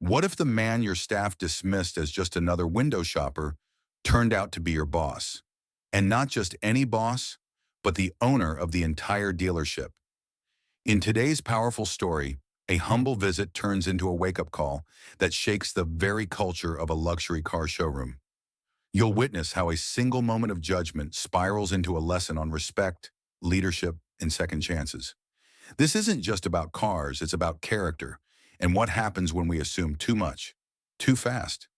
What if the man your staff dismissed as just another window shopper turned out to be your boss? And not just any boss, but the owner of the entire dealership. In today's powerful story, a humble visit turns into a wake-up call that shakes the very culture of a luxury car showroom. You'll witness how a single moment of judgment spirals into a lesson on respect, leadership, and second chances. This isn't just about cars, it's about character and what happens when we assume too much, too fast.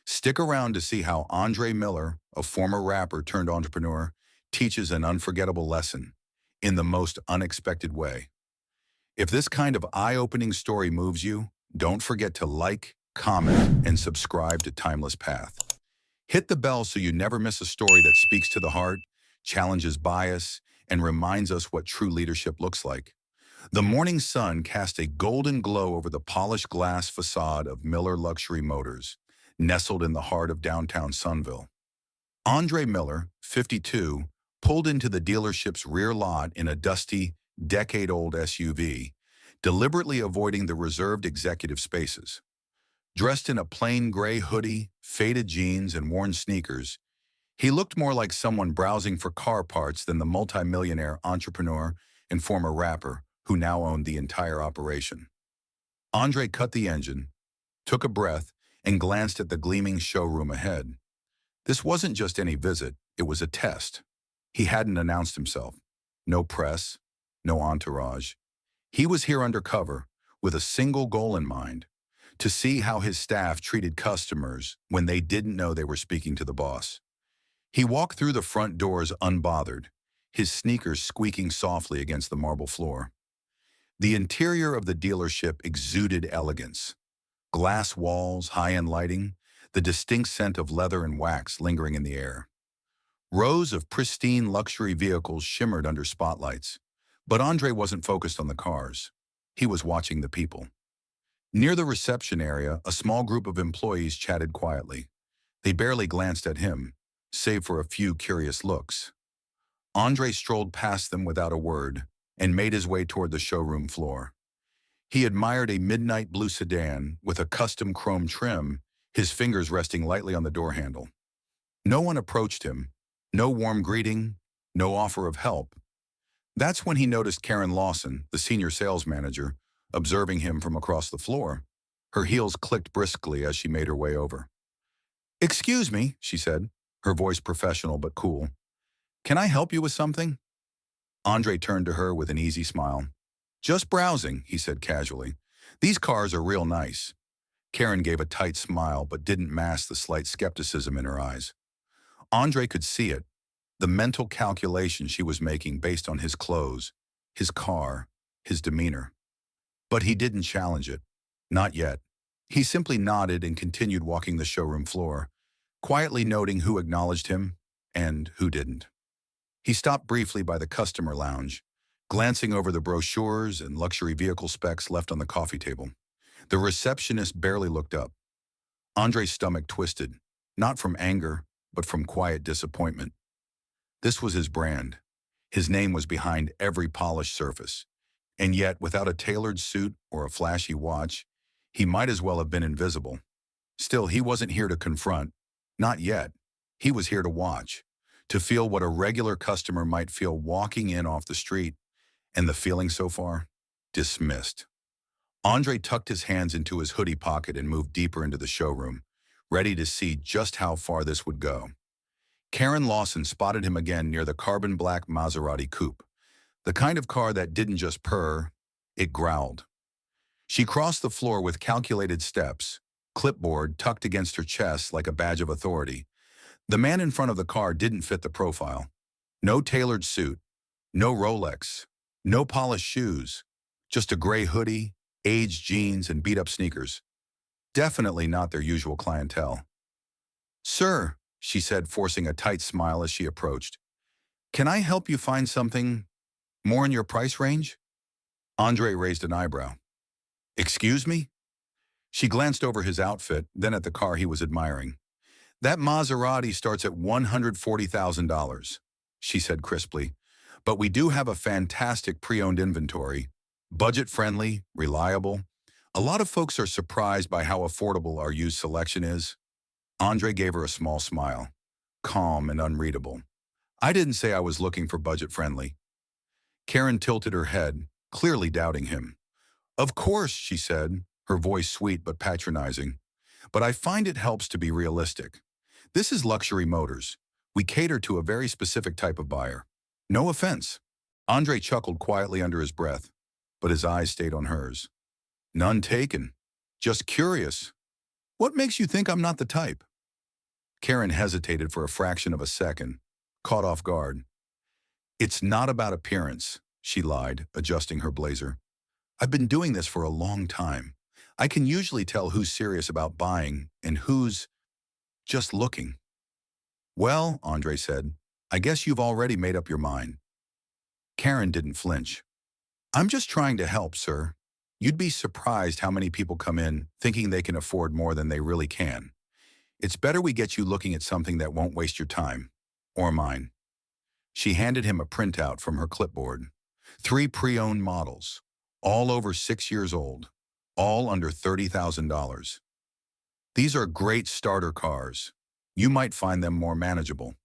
Stick around to see how Andre Miller, a former rapper turned entrepreneur, teaches an unforgettable lesson in the most unexpected way. If this kind of eye-opening story moves you, don't forget to like, comment, and subscribe to Timeless Path. Hit the bell so you never miss a story that speaks to the heart, challenges bias, and reminds us what true leadership looks like. The morning sun cast a golden glow over the polished glass facade of Miller Luxury Motors, nestled in the heart of downtown Sunville. Andre Miller, 52, pulled into the dealership's rear lot in a dusty, decade-old SUV, deliberately avoiding the reserved executive spaces. Dressed in a plain gray hoodie, faded jeans, and worn sneakers, he looked more like someone browsing for car parts than the multimillionaire entrepreneur and former rapper who now owned the entire operation. Andre cut the engine, took a breath, and glanced at the gleaming showroom ahead. This wasn't just any visit, it was a test. He hadn't announced himself. No press, no entourage. He was here undercover, with a single goal in mind: to see how his staff treated customers when they didn't know they were speaking to the boss. He walked through the front doors unbothered, his sneakers squeaking softly against the marble floor. The interior of the dealership exuded elegance. Glass walls, high-end lighting, the distinct scent of leather and wax lingering in the air. Rows of pristine luxury vehicles shimmered under spotlights, but Andre wasn't focused on the cars. He was watching the people. Near the reception area, a small group of employees chatted quietly. They barely glanced at him, save for a few curious looks. Andre strolled past them without a word and made his way toward the showroom floor. He admired a midnight blue sedan with a custom chrome trim, his fingers resting lightly on the door handle. No one approached him, no warm greeting, no offer of help. That's when he noticed Karen Lawson, the senior sales manager, observing him from across the floor. Her heels clicked briskly as she made her way over. "Excuse me," she said, her voice professional but cool. "Can I help you with something?" Andre turned to her with an easy smile. "Just browsing," he said casually. "These cars are real nice." Karen gave a tight smile but didn't mask the slight skepticism in her eyes. Andre could see it, the mental calculation she was making based on his clothes, his car, his demeanor. But he didn't challenge it. Not yet. He simply nodded and continued walking the showroom floor, quietly noting who acknowledged him and who didn't. He stopped briefly by the customer lounge, glancing over the brochures and luxury vehicle specs left on the coffee table. The receptionist barely looked up. Andre's stomach twisted, not from anger, but from quiet disappointment. This was his brand. His name was behind every polished surface. And yet, without a tailored suit or a flashy watch, he might as well have been invisible. Still, he wasn't here to confront. Not yet. He was here to watch, to feel what a regular customer might feel walking in off the street. And the feeling so far? Dismissed. Andre tucked his hands into his hoodie pocket and moved deeper into the showroom, ready to see just how far this would go. Karen Lawson spotted him again near the carbon black Maserati coupe, the kind of car that didn't just purr, it growled. She crossed the floor with calculated steps, clipboard tucked against her chest like a badge of authority. The man in front of the car didn't fit the profile. No tailored suit, no Rolex, no polished shoes, just a gray hoodie, aged jeans, and beat-up sneakers. Definitely not their usual clientele. "Sir," she said, forcing a tight smile as she approached, "can I help you find something more in your price range?" Andre raised an eyebrow. "Excuse me?" She glanced over his outfit, then at the car he was admiring. "That Maserati starts at $140,000, she said crisply. "But we do have a fantastic pre-owned inventory, budget-friendly, reliable, A lot of folks are surprised by how affordable our used selection is. Andre gave her a small smile, calm and unreadable. I didn't say I was looking for budget-friendly. Karen tilted her head, clearly doubting him. Of course, she said, her voice sweet but patronizing. But I find it helps to be realistic. This is luxury motors. We cater to a very specific type of buyer. No offense. Andre chuckled quietly under his breath, but his eyes stayed on hers. None taken. Just curious. What makes you think I'm not the type? Karen hesitated for a fraction of a second, caught off guard. It's not about appearance, she lied, adjusting her blazer. I've been doing this for a long time. I can usually tell who's serious about buying and who's just looking. Well, Andre said, I guess you've already made up your mind. Karen didn't flinch. I'm just trying to help, sir. You'd be surprised how many people come in thinking they can afford more than they really can. It's better we get you looking at something that won't waste your time. Or mine. She handed him a printout from her clipboard. 3 pre-owned models, all over 6 years old, all under $30,000. These are great starter cars. You might find them more manageable.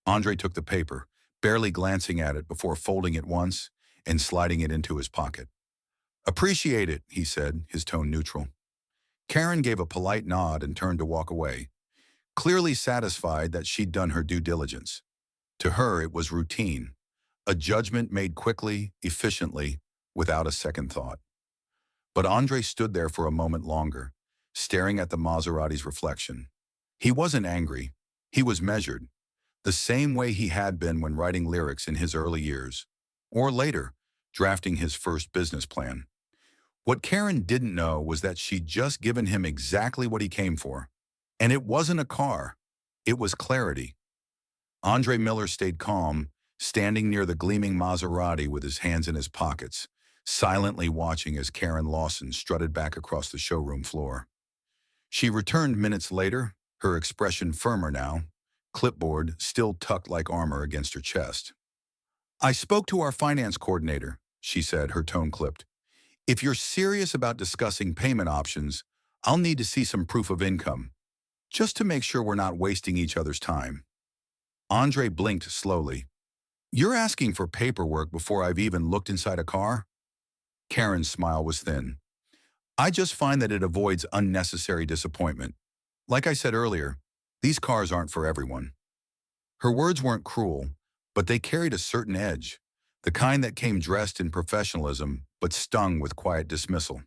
Andre took the paper, barely glancing at it before folding it once and sliding it into his pocket. Appreciate it, he said, his tone neutral. Karen gave a polite nod and turned to walk away, clearly satisfied that she'd done her due diligence. To her, it was routine, a judgment made quickly, efficiently, without a second thought. But Andre stood there for a moment longer, staring at the Maserati's reflection. He wasn't angry. He was measured, the same way he had been when writing lyrics in his early years, or later, drafting his first business plan. What Karen didn't know was that she'd just given him exactly what he came for. And it wasn't a car. It was clarity. Andre Miller stayed calm, standing near the gleaming Maserati with his hands in his pockets, silently watching as Karen Lawson strutted back across the showroom floor. She returned minutes later, her expression firmer now, clipboard still tucked like armor against her chest. I spoke to our finance coordinator, she said, her tone clipped. If you're serious about discussing payment options, I'll need to see some proof of income, just to make sure we're not wasting each other's time. Andre blinked slowly. You're asking for paperwork before I've even looked inside a car? Karen's smile was thin. I just find that it avoids unnecessary disappointment. Like I said earlier, these cars aren't for everyone. Her words weren't cruel, but they carried a certain edge, the kind that came dressed in professionalism but stung with quiet dismissal.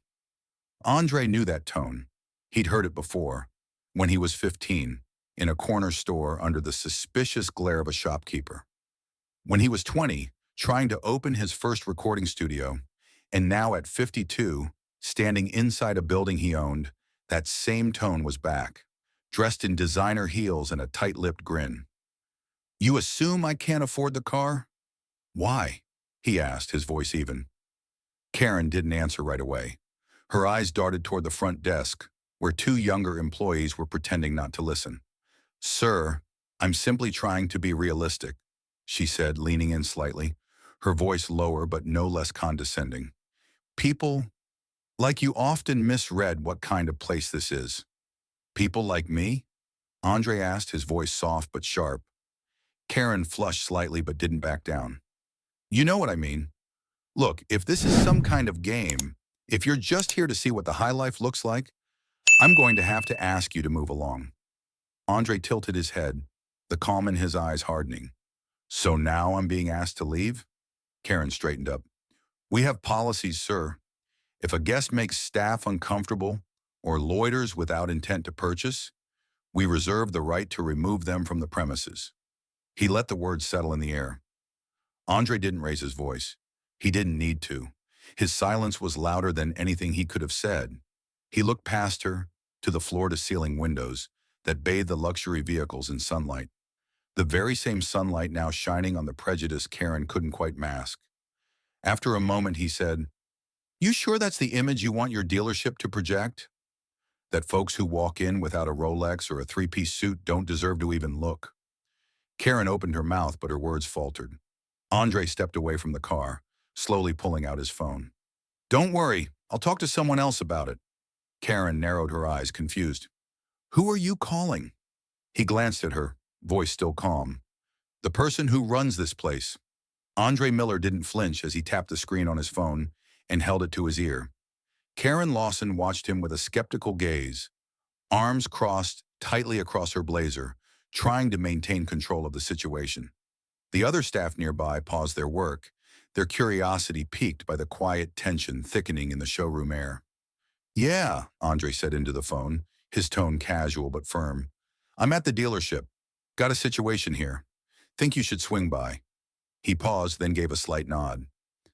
Andre knew that tone. He'd heard it before, when he was 15, in a corner store under the suspicious glare of a shopkeeper. When he was 20, trying to open his first recording studio, and now at 52, standing inside a building he owned, that same tone was back, dressed in designer heels and a tight-lipped grin. You assume I can't afford the car? Why? He asked, his voice even. Karen didn't answer right away. Her eyes darted toward the front desk, where 2 younger employees were pretending not to listen. Sir, I'm simply trying to be realistic, she said, leaning in slightly, her voice lower but no less condescending. People like you often misread what kind of place this is. People like me? Andre asked, his voice soft but sharp. Karen flushed slightly but didn't back down. You know what I mean. Look, if this is some kind of game, if you're just here to see what the high life looks like, I'm going to have to ask you to move along. Andre tilted his head, the calm in his eyes hardening. So now I'm being asked to leave? Karen straightened up. We have policies, sir. If a guest makes staff uncomfortable or loiters without intent to purchase, we reserve the right to remove them from the premises. He let the words settle in the air. Andre didn't raise his voice. He didn't need to. His silence was louder than anything he could have said. He looked past her, to the floor-to-ceiling windows that bathed the luxury vehicles in sunlight. The very same sunlight now shining on the prejudice Karen couldn't quite mask. After a moment, he said, You sure that's the image you want your dealership to project? That folks who walk in without a Rolex or a 3-piece suit don't deserve to even look? Karen opened her mouth, but her words faltered. Andre stepped away from the car, slowly pulling out his phone. Don't worry, I'll talk to someone else about it. Karen narrowed her eyes, confused. Who are you calling? He glanced at her, voice still calm. The person who runs this place. Andre Miller didn't flinch as he tapped the screen on his phone and held it to his ear. Karen Lawson watched him with a skeptical gaze, arms crossed tightly across her blazer, trying to maintain control of the situation. The other staff nearby paused their work, their curiosity piqued by the quiet tension thickening in the showroom air. Yeah, Andre said into the phone, his tone casual but firm. I'm at the dealership. Got a situation here. Think you should swing by. He paused, then gave a slight nod.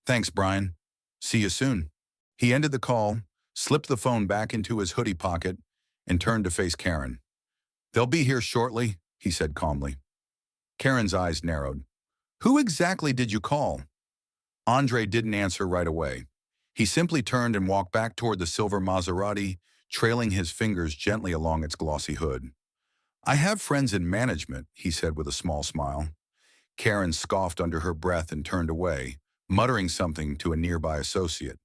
Thanks, Brian. See you soon. He ended the call, slipped the phone back into his hoodie pocket, and turned to face Karen. They'll be here shortly, he said calmly. Karen's eyes narrowed. Who exactly did you call? Andre didn't answer right away. He simply turned and walked back toward the silver Maserati, trailing his fingers gently along its glossy hood. I have friends in management, he said with a small smile. Karen scoffed under her breath and turned away, muttering something to a nearby associate.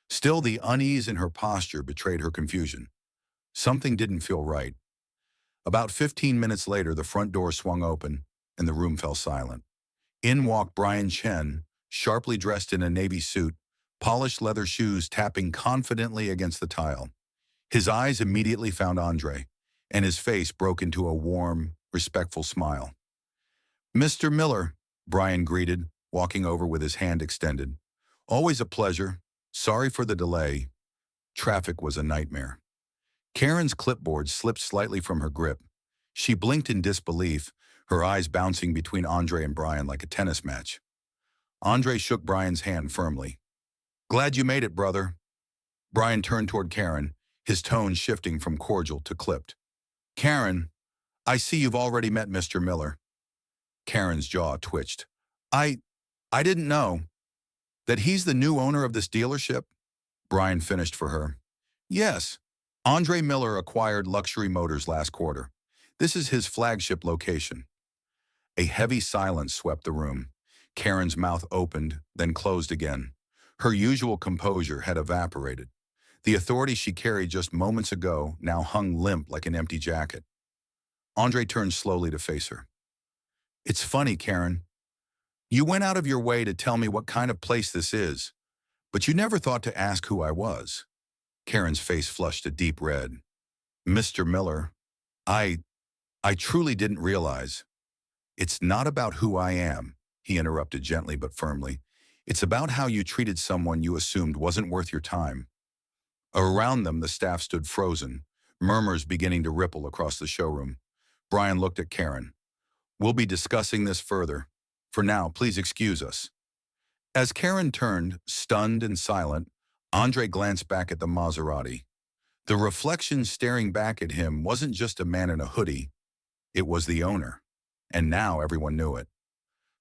Still, the unease in her posture betrayed her confusion. Something didn't feel right. About 15 minutes later, the front door swung open, and the room fell silent. In walked Brian Chen, sharply dressed in a navy suit, polished leather shoes tapping confidently against the tile. His eyes immediately found Andre, and his face broke into a warm, respectful smile. Mr. Miller, Brian greeted, walking over with his hand extended. Always a pleasure. Sorry for the delay. Traffic was a nightmare. Karen's clipboard slipped slightly from her grip. She blinked in disbelief, her eyes bouncing between Andre and Brian like a tennis match. Andre shook Brian's hand firmly. Glad you made it, brother. Brian turned toward Karen, his tone shifting from cordial to clipped. Karen, I see you've already met Mr. Miller. Karen's jaw twitched. I didn't know. That he's the new owner of this dealership? Brian finished for her. Yes. Andre Miller acquired Luxury Motors last quarter. This is his flagship location. A heavy silence swept the room. Karen's mouth opened, then closed again. Her usual composure had evaporated. The authority she carried just moments ago now hung limp like an empty jacket. Andre turned slowly to face her. It's funny, Karen. You went out of your way to tell me what kind of place this is, but you never thought to ask who I was. Karen's face flushed a deep red. Mr. Miller, I truly didn't realize. It's not about who I am, he interrupted gently but firmly. It's about how you treated someone you assumed wasn't worth your time. Around them, the staff stood frozen, murmurs beginning to ripple across the showroom. Brian looked at Karen. We'll be discussing this further. For now, please excuse us. As Karen turned, stunned and silent, Andre glanced back at the Maserati. The reflection staring back at him wasn't just a man in a hoodie. It was the owner. And now everyone knew it.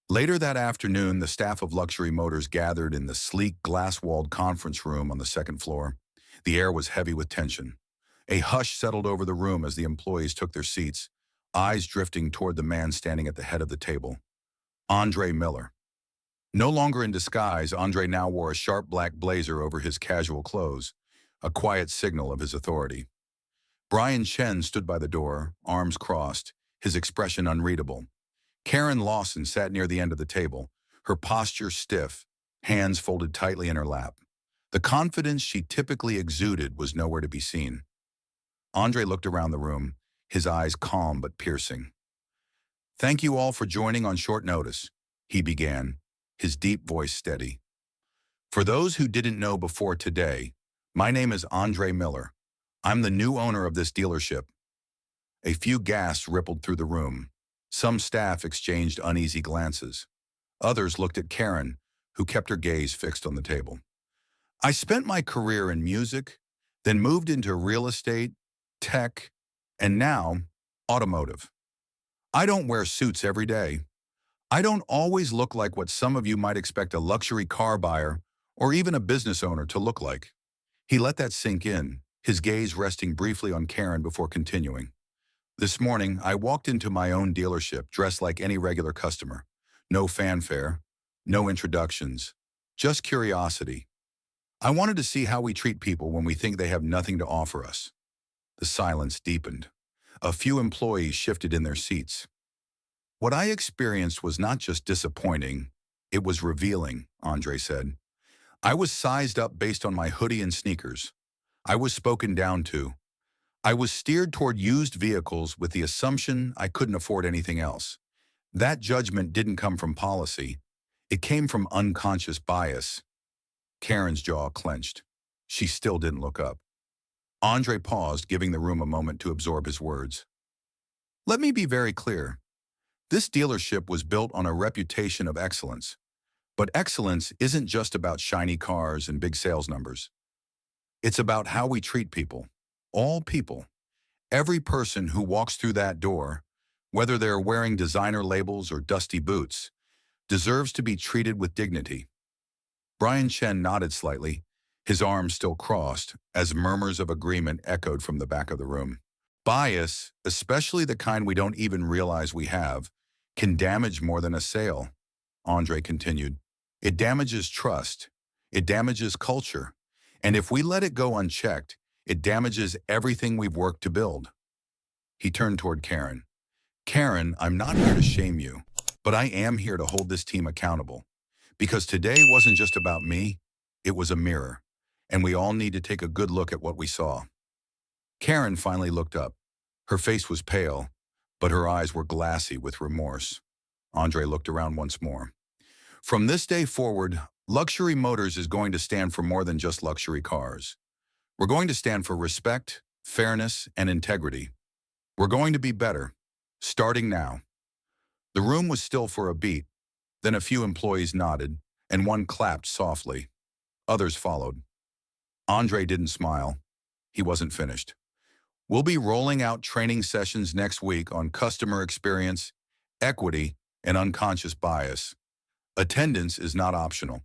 Later that afternoon, the staff of Luxury Motors gathered in the sleek, glass-walled conference room on the second floor. The air was heavy with tension. A hush settled over the room as the employees took their seats, eyes drifting toward the man standing at the head of the table. Andre Miller. No longer in disguise, Andre now wore a sharp black blazer over his casual clothes, a quiet signal of his authority. Brian Chen stood by the door, arms crossed, his expression unreadable. Karen Lawson sat near the end of the table, her posture stiff, hands folded tightly in her lap. The confidence she typically exuded was nowhere to be seen. Andre looked around the room, his eyes calm but piercing. Thank you all for joining on short notice, he began, his deep voice steady. For those who didn't know before today, my name is Andre Miller. I'm the new owner of this dealership. A few gasps rippled through the room. Some staff exchanged uneasy glances. Others looked at Karen, who kept her gaze fixed on the table. I spent my career in music, then moved into real estate, tech, and now automotive. I don't wear suits every day. I don't always look like what some of you might expect a luxury car buyer or even a business owner to look like. He let that sink in, his gaze resting briefly on Karen before continuing. This morning, I walked into my own dealership dressed like any regular customer. No fanfare, no introductions, just curiosity. I wanted to see how we treat people when we think they have nothing to offer us. The silence deepened. A few employees shifted in their seats. What I experienced was not just disappointing, it was revealing, Andre said. I was sized up based on my hoodie and sneakers. I was spoken down to. I was steered toward used vehicles with the assumption I couldn't afford anything else. That judgment didn't come from policy. It came from unconscious bias. Karen's jaw clenched. She still didn't look up. Andre paused, giving the room a moment to absorb his words. Let me be very clear. This dealership was built on a reputation of excellence. But excellence isn't just about shiny cars and big sales numbers. It's about how we treat people. All people. Every person who walks through that door, whether they're wearing designer labels or dusty boots, deserves to be treated with dignity. Brian Chen nodded slightly, his arms still crossed, as murmurs of agreement echoed from the back of the room. Bias, especially the kind we don't even realize we have, can damage more than a sale, Andre continued. It damages trust. It damages culture. And if we let it go unchecked, it damages everything we've worked to build. He turned toward Karen. Karen, I'm not here to shame you, but I am here to hold this team accountable. Because today wasn't just about me, it was a mirror. And we all need to take a good look at what we saw. Karen finally looked up. Her face was pale, but her eyes were glassy with remorse. Andre looked around once more. From this day forward, Luxury Motors is going to stand for more than just luxury cars. We're going to stand for respect, fairness, and integrity. We're going to be better, starting now. The room was still for a beat. Then a few employees nodded, and one clapped softly. Others followed. Andre didn't smile. He wasn't finished. We'll be rolling out training sessions next week on customer experience, equity, and unconscious bias. Attendance is not optional.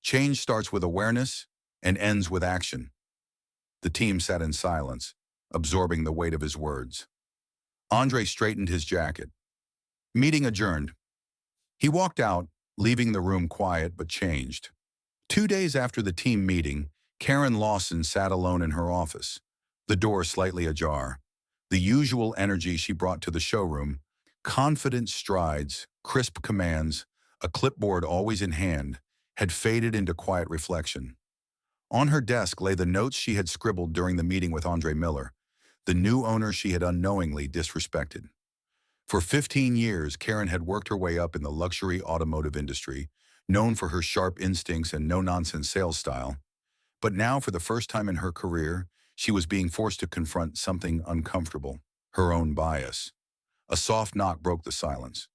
Change starts with awareness and ends with action. The team sat in silence, absorbing the weight of his words. Andre straightened his jacket. Meeting adjourned. He walked out, leaving the room quiet but changed. 2 days after the team meeting, Karen Lawson sat alone in her office, the door slightly ajar. The usual energy she brought to the showroom, confident strides, crisp commands, a clipboard always in hand, had faded into quiet reflection. On her desk lay the notes she had scribbled during the meeting with Andre Miller, the new owner she had unknowingly disrespected. For 15 years, Karen had worked her way up in the luxury automotive industry, known for her sharp instincts and no-nonsense sales style. But now, for the first time in her career, she was being forced to confront something uncomfortable, her own bias. A soft knock broke the silence.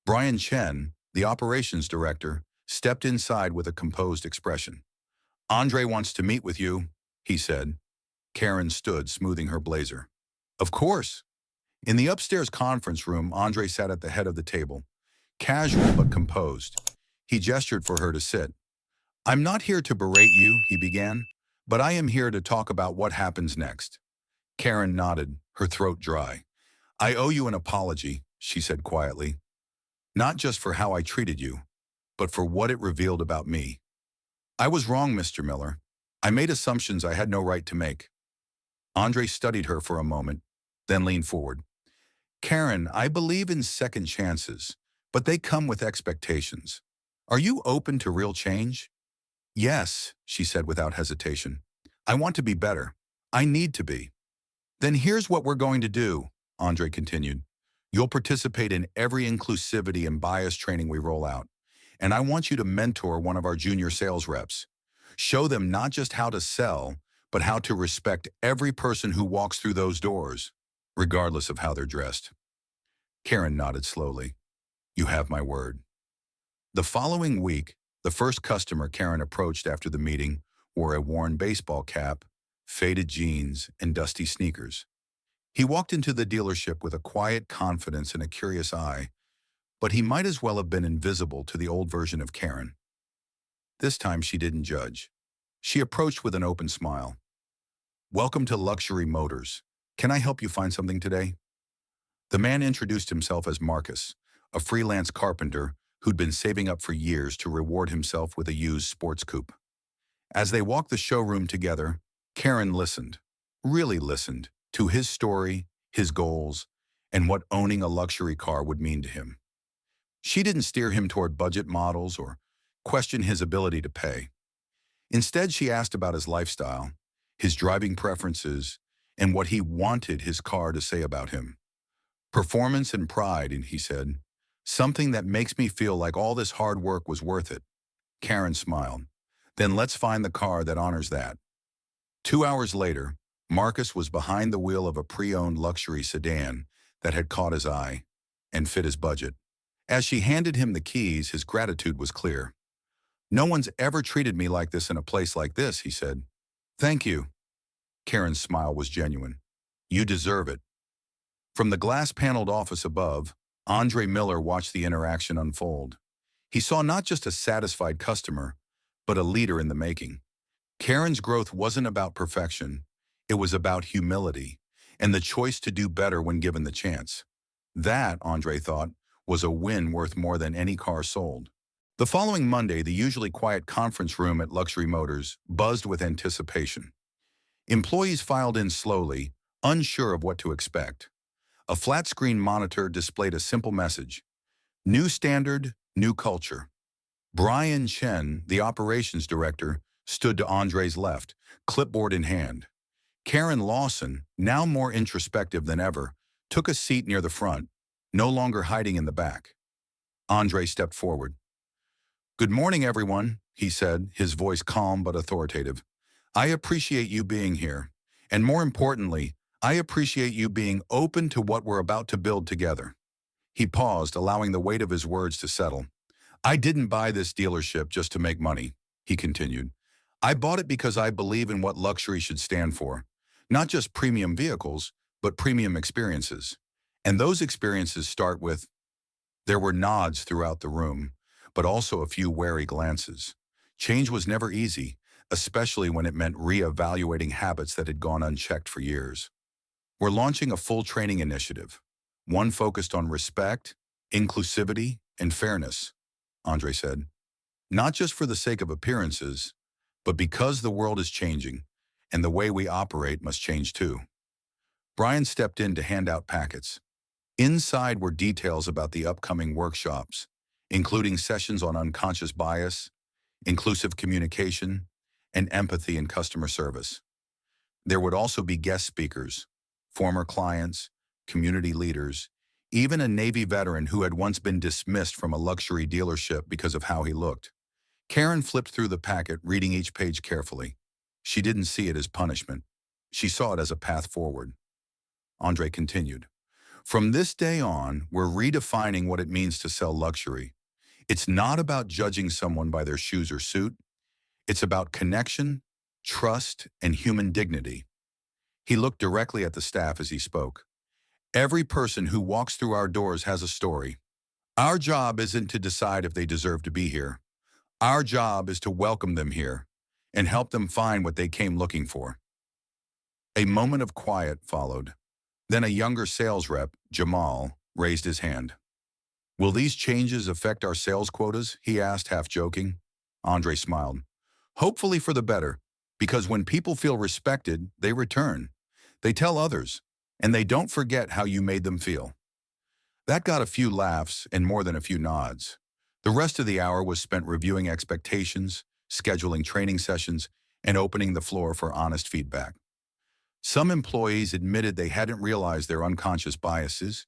Brian Chen, the operations director, stepped inside with a composed expression. Andre wants to meet with you, he said. Karen stood, smoothing her blazer. Of course. In the upstairs conference room, Andre sat at the head of the table, casual but composed. He gestured for her to sit. I'm not here to berate you, he began, but I am here to talk about what happens next. Karen nodded, her throat dry. I owe you an apology, she said quietly. Not just for how I treated you, but for what it revealed about me. I was wrong, Mr. Miller. I made assumptions I had no right to make. Andre studied her for a moment, then leaned forward. Karen, I believe in second chances, but they come with expectations. Are you open to real change? Yes, she said without hesitation. I want to be better. I need to be. Then here's what we're going to do, Andre continued. You'll participate in every inclusivity and bias training we roll out. And I want you to mentor one of our junior sales reps. Show them not just how to sell, but how to respect every person who walks through those doors, regardless of how they're dressed. Karen nodded slowly. You have my word. The following week, the first customer Karen approached after the meeting wore a worn baseball cap, faded jeans, and dusty sneakers. He walked into the dealership with a quiet confidence and a curious eye, but he might as well have been invisible to the old version of Karen. This time she didn't judge. She approached with an open smile. Welcome to Luxury Motors. Can I help you find something today? The man introduced himself as Marcus, a freelance carpenter who'd been saving up for years to reward himself with a used sports coupe. As they walked the showroom together, Karen listened, really listened, to his story, his goals, and what owning a luxury car would mean to him. She didn't steer him toward budget models or question his ability to pay. Instead, she asked about his lifestyle, his driving preferences, and what he wanted his car to say about him. Performance and pride, and he said, something that makes me feel like all this hard work was worth it. Karen smiled. Then let's find the car that honors that. 2 hours later, Marcus was behind the wheel of a pre-owned luxury sedan that had caught his eye and fit his budget. As she handed him the keys, his gratitude was clear. No one's ever treated me like this in a place like this, he said. Thank you. Karen's smile was genuine. You deserve it. From the glass-paneled office above, Andre Miller watched the interaction unfold. He saw not just a satisfied customer, but a leader in the making. Karen's growth wasn't about perfection. It was about humility and the choice to do better when given the chance. That, Andre thought, was a win worth more than any car sold. The following Monday, the usually quiet conference room at Luxury Motors buzzed with anticipation. Employees filed in slowly, unsure of what to expect. A flat-screen monitor displayed a simple message: new standard, new culture. Brian Chen, the operations director, stood to Andre's left, clipboard in hand. Karen Lawson, now more introspective than ever, took a seat near the front, no longer hiding in the back. Andre stepped forward. Good morning, everyone, he said, his voice calm but authoritative. I appreciate you being here, and more importantly, I appreciate you being open to what we're about to build together. He paused, allowing the weight of his words to settle. I didn't buy this dealership just to make money, he continued. I bought it because I believe in what luxury should stand for. Not just premium vehicles, but premium experiences. And those experiences start with... There were nods throughout the room, but also a few wary glances. Change was never easy, especially when it meant re-evaluating habits that had gone unchecked for years. We're launching a full training initiative, one focused on respect, inclusivity, and fairness, Andre said. Not just for the sake of appearances, but because the world is changing, and the way we operate must change too. Brian stepped in to hand out packets. Inside were details about the upcoming workshops, including sessions on unconscious bias, inclusive communication, and empathy in customer service. There would also be guest speakers, former clients, community leaders, even a Navy veteran who had once been dismissed from a luxury dealership because of how he looked. Karen flipped through the packet, reading each page carefully. She didn't see it as punishment. She saw it as a path forward. Andre continued. From this day on, we're redefining what it means to sell luxury. It's not about judging someone by their shoes or suit. It's about connection, trust, and human dignity. He looked directly at the staff as he spoke. Every person who walks through our doors has a story. Our job isn't to decide if they deserve to be here. Our job is to welcome them here and help them find what they came looking for. A moment of quiet followed. Then a younger sales rep, Jamal, raised his hand. Will these changes affect our sales quotas? He asked, half joking. Andre smiled. Hopefully for the better, because when people feel respected, they return. They tell others, and they don't forget how you made them feel. That got a few laughs and more than a few nods. The rest of the hour was spent reviewing expectations, scheduling training sessions, and opening the floor for honest feedback. Some employees admitted they hadn't realized their unconscious biases.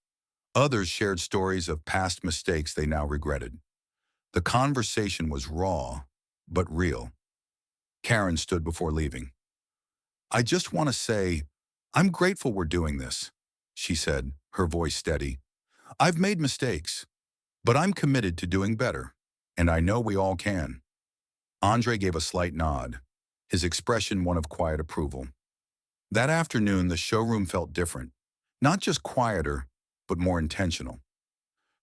Others shared stories of past mistakes they now regretted. The conversation was raw, but real. Karen stood before leaving. I just want to say, I'm grateful we're doing this, she said, her voice steady. I've made mistakes, but I'm committed to doing better, and I know we all can. Andre gave a slight nod, his expression one of quiet approval. That afternoon, the showroom felt different, not just quieter, but more intentional.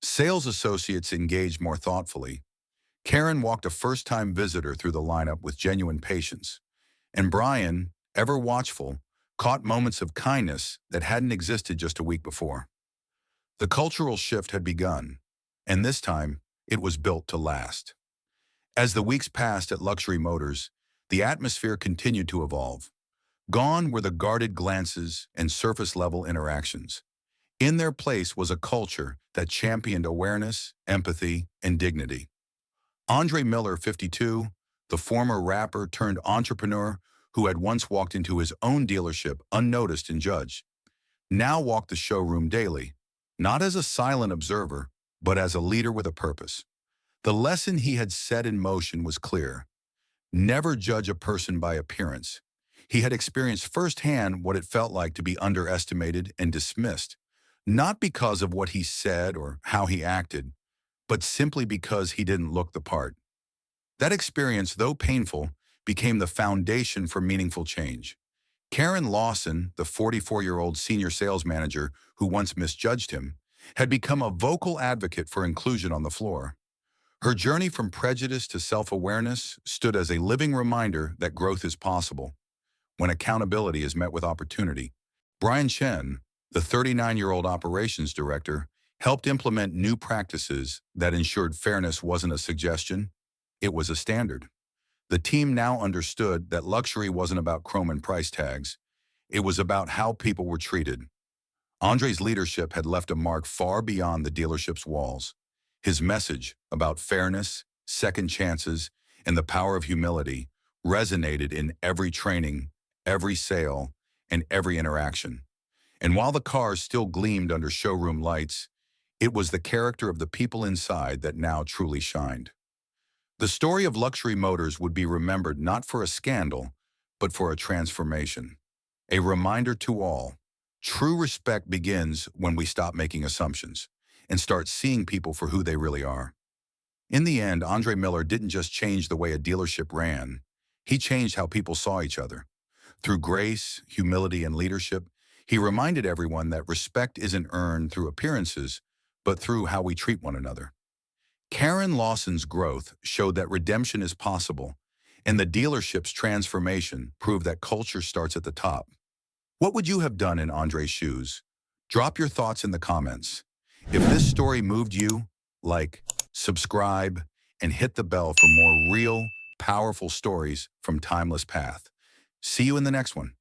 Sales associates engaged more thoughtfully. Karen walked a first-time visitor through the lineup with genuine patience, and Brian, ever watchful, caught moments of kindness that hadn't existed just a week before. The cultural shift had begun, and this time, it was built to last. As the weeks passed at Luxury Motors, the atmosphere continued to evolve. Gone were the guarded glances and surface-level interactions. In their place was a culture that championed awareness, empathy, and dignity. Andre Miller, 52, the former rapper turned entrepreneur who had once walked into his own dealership unnoticed and judged, now walked the showroom daily, not as a silent observer, but as a leader with a purpose. The lesson he had set in motion was clear. Never judge a person by appearance. He had experienced firsthand what it felt like to be underestimated and dismissed, not because of what he said or how he acted, but simply because he didn't look the part. That experience, though painful, became the foundation for meaningful change. Karen Lawson, the 44-year-old senior sales manager who once misjudged him, had become a vocal advocate for inclusion on the floor. Her journey from prejudice to self-awareness stood as a living reminder that growth is possible when accountability is met with opportunity. Brian Chen, the 39-year-old operations director, helped implement new practices that ensured fairness wasn't a suggestion, it was a standard. The team now understood that luxury wasn't about chrome and price tags. It was about how people were treated. Andre's leadership had left a mark far beyond the dealership's walls. His message about fairness, second chances, and the power of humility resonated in every training, every sale, and every interaction. And while the cars still gleamed under showroom lights, it was the character of the people inside that now truly shined. The story of luxury motors would be remembered not for a scandal, but for a transformation. A reminder to all, true respect begins when we stop making assumptions and start seeing people for who they really are. In the end, Andre Miller didn't just change the way a dealership ran, he changed how people saw each other. Through grace, humility, and leadership, he reminded everyone that respect isn't earned through appearances, but through how we treat one another. Karen Lawson's growth showed that redemption is possible, and the dealership's transformation proved that culture starts at the top. What would you have done in Andre's shoes? Drop your thoughts in the comments. If this story moved you, like, subscribe, and hit the bell for more real, powerful stories from Timeless Path. See you in the next one.